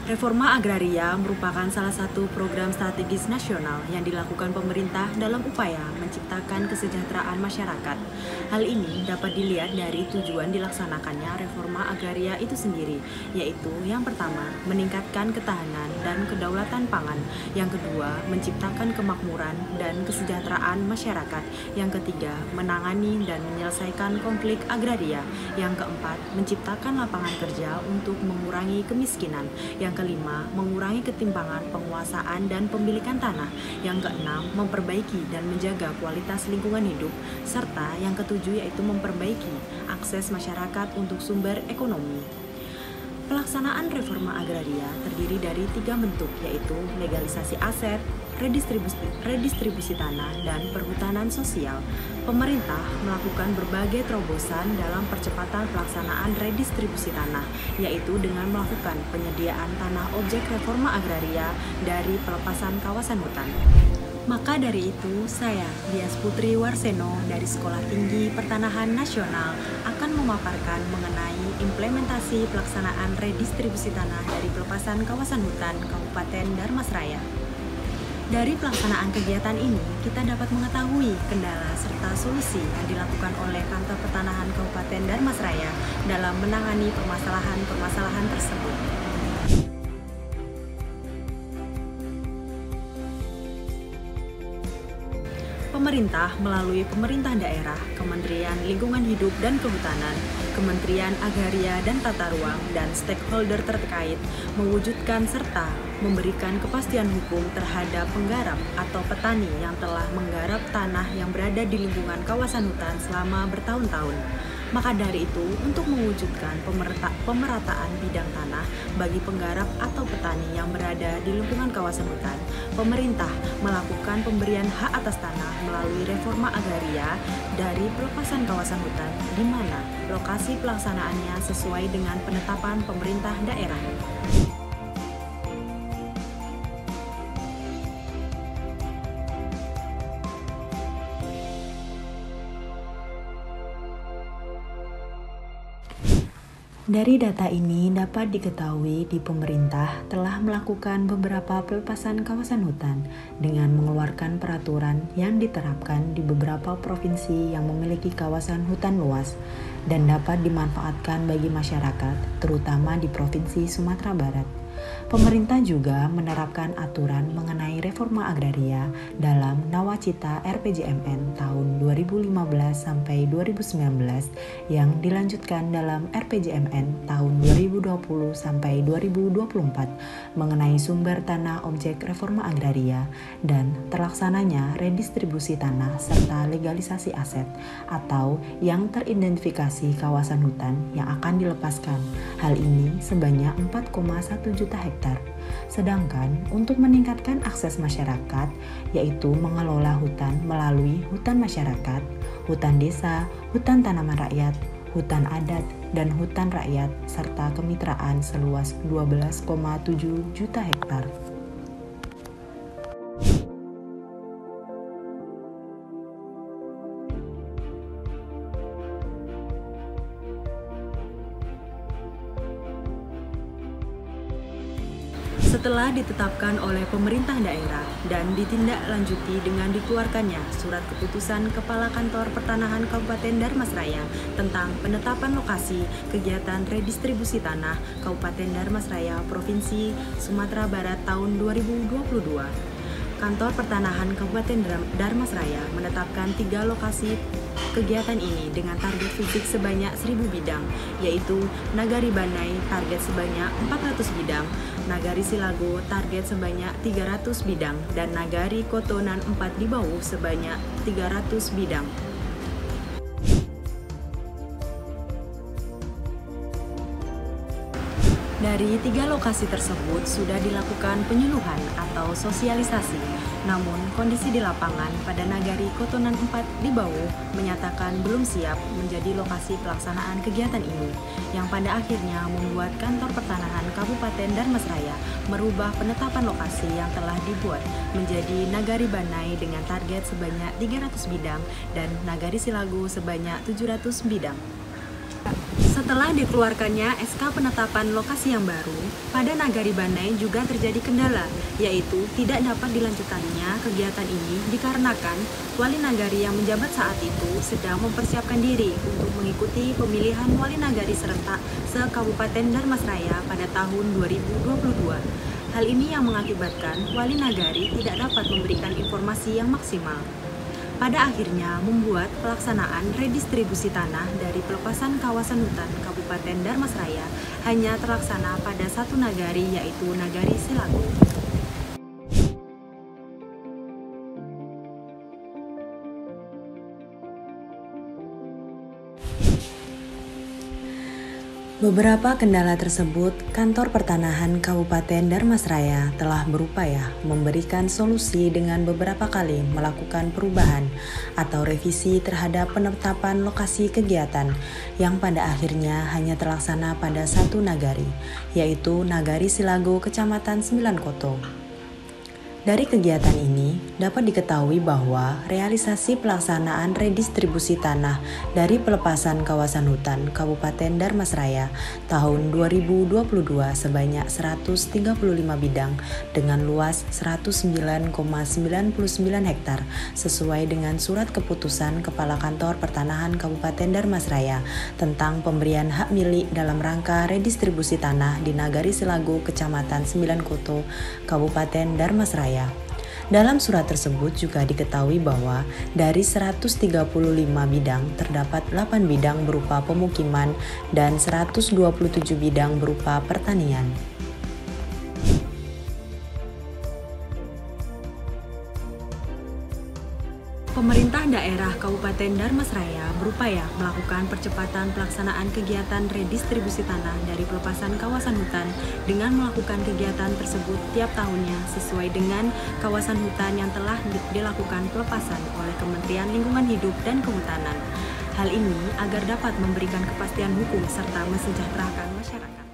Reforma agraria merupakan salah satu program strategis nasional yang dilakukan pemerintah dalam upaya menciptakan kesejahteraan masyarakat. Hal ini dapat dilihat dari tujuan dilaksanakannya reforma agraria itu sendiri, yaitu yang pertama, meningkatkan ketahanan dan kedaulatan pangan, yang kedua, menciptakan kemakmuran dan kesejahteraan masyarakat, yang ketiga, menangani dan menyelesaikan konflik agraria, yang keempat, menciptakan lapangan kerja untuk mengurangi kemiskinan, yang kelima, mengurangi ketimpangan penguasaan dan pemilikan tanah. Yang keenam, memperbaiki dan menjaga kualitas lingkungan hidup. Serta yang ketujuh yaitu memperbaiki akses masyarakat untuk sumber ekonomi. Pelaksanaan reforma agraria terdiri dari 3 bentuk, yaitu legalisasi aset, redistribusi tanah, dan perhutanan sosial. Pemerintah melakukan berbagai terobosan dalam percepatan pelaksanaan redistribusi tanah, yaitu dengan melakukan penyediaan tanah objek reforma agraria dari pelepasan kawasan hutan. Maka dari itu, saya, Dias Putri Warseno dari Sekolah Tinggi Pertanahan Nasional akan memaparkan mengenai implementasi pelaksanaan redistribusi tanah dari pelepasan kawasan hutan Kabupaten Dharmasraya. Dari pelaksanaan kegiatan ini, kita dapat mengetahui kendala serta solusi yang dilakukan oleh Kantor Pertanahan Kabupaten Dharmasraya dalam menangani permasalahan tersebut. Pemerintah melalui pemerintah daerah, Kementerian Lingkungan Hidup dan Kehutanan, Kementerian Agraria dan Tata Ruang, dan stakeholder terkait mewujudkan serta memberikan kepastian hukum terhadap penggarap atau petani yang telah menggarap tanah yang berada di lingkungan kawasan hutan selama bertahun-tahun. Maka dari itu, untuk mewujudkan pemerataan bidang tanah bagi penggarap atau petani yang berada di lingkungan kawasan hutan, pemerintah melakukan pemberian hak atas tanah melalui reforma agraria dari pelepasan kawasan hutan, di mana lokasi pelaksanaannya sesuai dengan penetapan pemerintah daerah. Dari data ini dapat diketahui di pemerintah telah melakukan beberapa pelepasan kawasan hutan dengan mengeluarkan peraturan yang diterapkan di beberapa provinsi yang memiliki kawasan hutan luas dan dapat dimanfaatkan bagi masyarakat, terutama di Provinsi Sumatera Barat. Pemerintah juga menerapkan aturan mengenai reforma agraria dalam Nawacita RPJMN tahun 2015 sampai 2019 yang dilanjutkan dalam RPJMN tahun 2020 sampai 2024 mengenai sumber tanah objek reforma agraria dan terlaksananya redistribusi tanah serta legalisasi aset atau yang teridentifikasi kawasan hutan yang akan dilepaskan. Hal ini sebanyak 4,1 juta hektar. Sedangkan untuk meningkatkan akses masyarakat, yaitu mengelola hutan melalui hutan masyarakat, hutan desa, hutan tanaman rakyat, hutan adat, dan hutan rakyat, serta kemitraan seluas 12,7 juta hektar. Setelah ditetapkan oleh pemerintah daerah dan ditindaklanjuti dengan dikeluarkannya Surat Keputusan Kepala Kantor Pertanahan Kabupaten Dharmasraya tentang penetapan lokasi kegiatan redistribusi tanah Kabupaten Dharmasraya Provinsi Sumatera Barat tahun 2022. Kantor Pertanahan Kabupaten Dharmasraya menetapkan 3 lokasi kegiatan ini dengan target fisik sebanyak 1.000 bidang, yaitu Nagari Banai target sebanyak 400 bidang, Nagari Silago target sebanyak 300 bidang, dan Nagari Kotonan 4 di bawah sebanyak 300 bidang. Dari 3 lokasi tersebut sudah dilakukan penyuluhan atau sosialisasi, namun kondisi di lapangan pada Nagari Kotonan 4 di bawah menyatakan belum siap menjadi lokasi pelaksanaan kegiatan ini, yang pada akhirnya membuat Kantor Pertanahan Kabupaten Dharmasraya merubah penetapan lokasi yang telah dibuat menjadi Nagari Banai dengan target sebanyak 300 bidang dan Nagari Silago sebanyak 700 bidang. Setelah dikeluarkannya SK penetapan lokasi yang baru, pada Nagari Banai juga terjadi kendala, yaitu tidak dapat dilanjutkannya kegiatan ini dikarenakan Wali Nagari yang menjabat saat itu sedang mempersiapkan diri untuk mengikuti pemilihan Wali Nagari serentak se-Kabupaten Dharmasraya pada tahun 2022. Hal ini yang mengakibatkan Wali Nagari tidak dapat memberikan informasi yang maksimal. Pada akhirnya membuat pelaksanaan redistribusi tanah dari pelepasan kawasan hutan Kabupaten Dharmasraya hanya terlaksana pada satu nagari, yaitu Nagari Silago. Beberapa kendala tersebut, Kantor Pertanahan Kabupaten Dharmasraya telah berupaya memberikan solusi dengan beberapa kali melakukan perubahan atau revisi terhadap penetapan lokasi kegiatan yang pada akhirnya hanya terlaksana pada satu nagari, yaitu Nagari Silago, Kecamatan Sembilan Koto. Dari kegiatan ini, dapat diketahui bahwa realisasi pelaksanaan redistribusi tanah dari pelepasan kawasan hutan Kabupaten Dharmasraya tahun 2022 sebanyak 135 bidang dengan luas 109,99 hektar sesuai dengan surat keputusan Kepala Kantor Pertanahan Kabupaten Dharmasraya tentang pemberian hak milik dalam rangka redistribusi tanah di Nagari Silago, Kecamatan Sembilan Koto, Kabupaten Dharmasraya. Dalam surat tersebut juga diketahui bahwa dari 135 bidang terdapat 8 bidang berupa pemukiman dan 127 bidang berupa pertanian. Pemerintah daerah Kabupaten Dharmasraya berupaya melakukan percepatan pelaksanaan kegiatan redistribusi tanah dari pelepasan kawasan hutan dengan melakukan kegiatan tersebut tiap tahunnya sesuai dengan kawasan hutan yang telah dilakukan pelepasan oleh Kementerian Lingkungan Hidup dan Kehutanan. Hal ini agar dapat memberikan kepastian hukum serta mesejahterakan masyarakat.